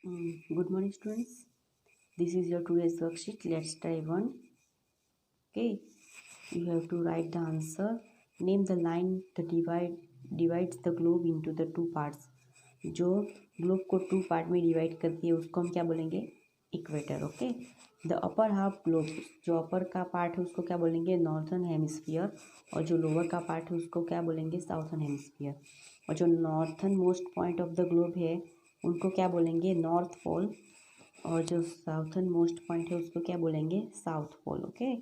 Good morning, students. This is your today's worksheet. Let's try one. Okay, you have to write the answer. Name the line that divides the globe into the two parts. जो globe को two part में divide करती है उसको हम क्या बोलेंगे? Equator. Okay. The upper half globe, जो अपर का पार्ट है उसको क्या बोलेंगे? Northern hemisphere. और जो लोअर का पार्ट है उसको क्या बोलेंगे? साउथर्न हेमिस्फीयर. और जो northernmost point of the globe है उनको क्या बोलेंगे? North pole. और जो साउथर्न मोस्ट पॉइंट है उसको क्या बोलेंगे? South pole. Okay.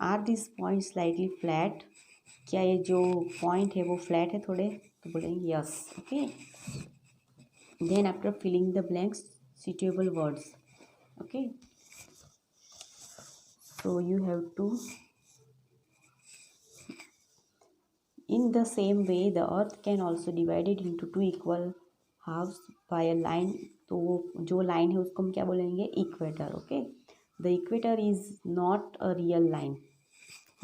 Are this point slightly flat? क्या ये जो पॉइंट है वो फ्लैट है थोड़े? तो बोलेंगे yes. Okay. Then after filling the blanks, suitable words. Okay, so you have to, in the same way the earth can also divided into two equal halves by a line. तो जो line है उसको हम क्या बोलेंगे? Equator. Okay. The equator is not a real line,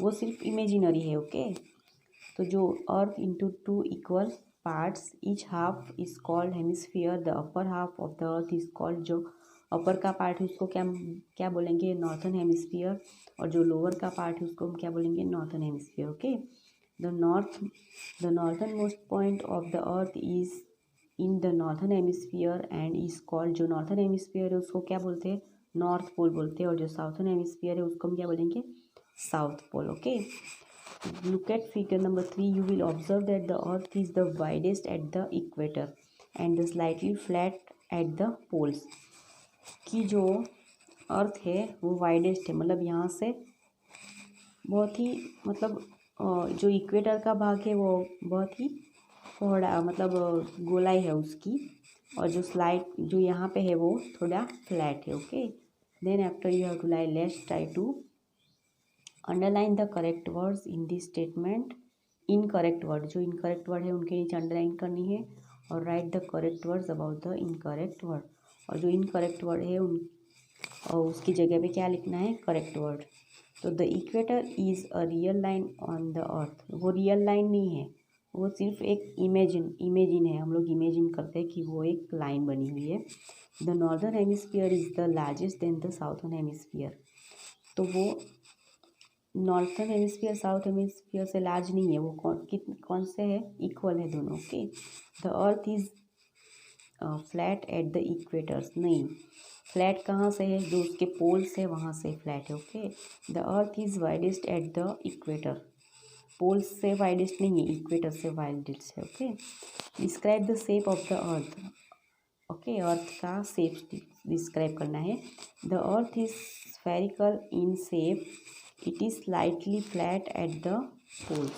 वो सिर्फ imaginary है. ओके. तो जो अर्थ into two equal parts, each half is called hemisphere. The upper half of the earth is called, जो अपर का पार्ट है उसको क्या क्या बोलेंगे? Northern hemisphere. और जो लोअर का पार्ट है उसको हम क्या बोलेंगे? Northern hemisphere. Okay. The northern most point of the earth is in the northern hemisphere and is called, जो नॉर्थर्न हेमिस्फीयर है उसको क्या बोलते हैं? नॉर्थ पोल बोलते हैं. और जो साउथर्न हेमिस्फीयर है उसको हम क्या बोलेंगे? South pole. Okay. Look at figure number 3. You will observe that the earth is the widest at the equator and the slightly flat at the poles. कि जो अर्थ है वो वाइडेस्ट है, मतलब यहाँ से बहुत ही, मतलब जो इक्वेटर का भाग है वो बहुत ही थोड़ा, मतलब गोलाई है उसकी. और जो जो यहाँ पे है वो थोड़ा फ्लैट है. Okay. Then after you have to let's try to underline the correct words in this statement. Incorrect word, जो इनकरेक्ट वर्ड है उनके नीचे अंडरलाइन करनी है. और write the correct words about the incorrect word. और जो इनकरेक्ट वर्ड है और उसकी जगह पे क्या लिखना है? Correct word. तो the equator is a real line on the earth. वो रियल लाइन नहीं है, वो सिर्फ एक इमेजिन है. हम लोग इमेजिन करते हैं कि वो एक लाइन बनी हुई है. The northern hemisphere is the largest then the southern hemisphere. तो वो नॉर्थर्न हेमिस्फीयर साउथ हेमिस्फीयर से लार्ज नहीं है, वो कौन से है? इक्वल है दोनों. Okay. The earth is flat at the equators. नहीं, फ्लैट कहाँ से है? जो उसके पोल्स है वहाँ से फ्लैट है. Okay. The earth is widest at the equator. Poles से वाइडेस्ट नहीं है, इक्वेटर से वाइडेस्ट है. Okay. Describe the shape of the earth. Okay. Earth का शेप डिस्क्राइब करना है. The earth is spherical in shape. It is slightly flat at the poles.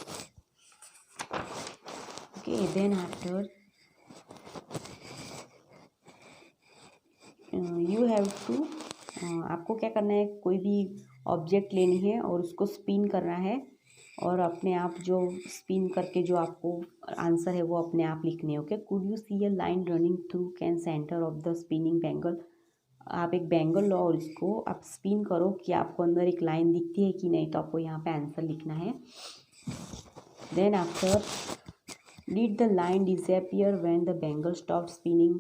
Okay, then after you have to आपको क्या करना है? कोई भी ऑब्जेक्ट लेनी है और उसको स्पिन करना है. और अपने आप जो स्पिन करके जो आपको आंसर है वो अपने आप लिखने हैं. Okay. Could you see a line running through can centre of the spinning bangle. आप एक बैंगल लो और इसको आप स्पिन करो कि आपको अंदर एक लाइन दिखती है कि नहीं. तो आपको यहाँ पे आंसर लिखना है. Then after did the line disappear when the bangle stop spinning.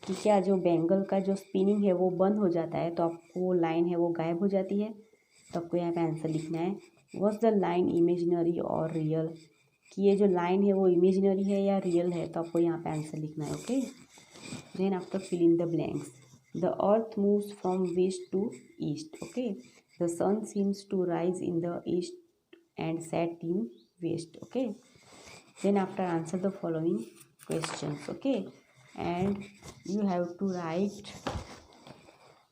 कि क्या जो बैंगल का जो स्पिनिंग है वो बंद हो जाता है तो आपको वो लाइन है वो गायब हो जाती है. तो आपको यहाँ पे आंसर लिखना है. वॉज द लाइन इमेजिनरी और रियल. कि ये जो लाइन है वो इमेजिनरी है या रियल है. तो आपको यहाँ पे आंसर लिखना है. Okay. Then after fill in the blanks. The earth moves from west to east. Okay. The sun seems to rise in the east and set in west. Okay. Then after answer the following questions. Okay. And you have to write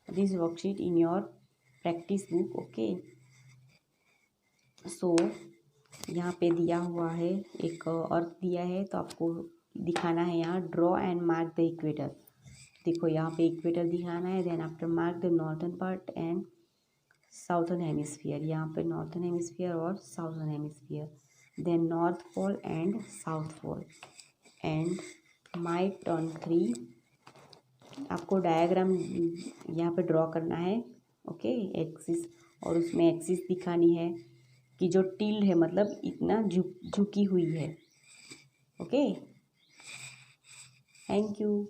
this worksheet in your practice book. Okay. So यहाँ पे दिया हुआ है, एक अर्थ दिया है तो आपको दिखाना है यहाँ draw and mark the equator. देखो यहाँ पे इक्वेटर दिखाना है. Then after mark the northern part and southern hemisphere. यहाँ पे नॉर्थर्न हेमिस्फीयर और southern hemisphere. Then north pole and south pole. And my turn 3. आपको डायग्राम यहाँ पे ड्रॉ करना है. ओके. एक्सिस, और उसमें एक्सिस दिखानी है कि जो टिल्ड है मतलब इतना झुकी हुई है. ओके. Thank you.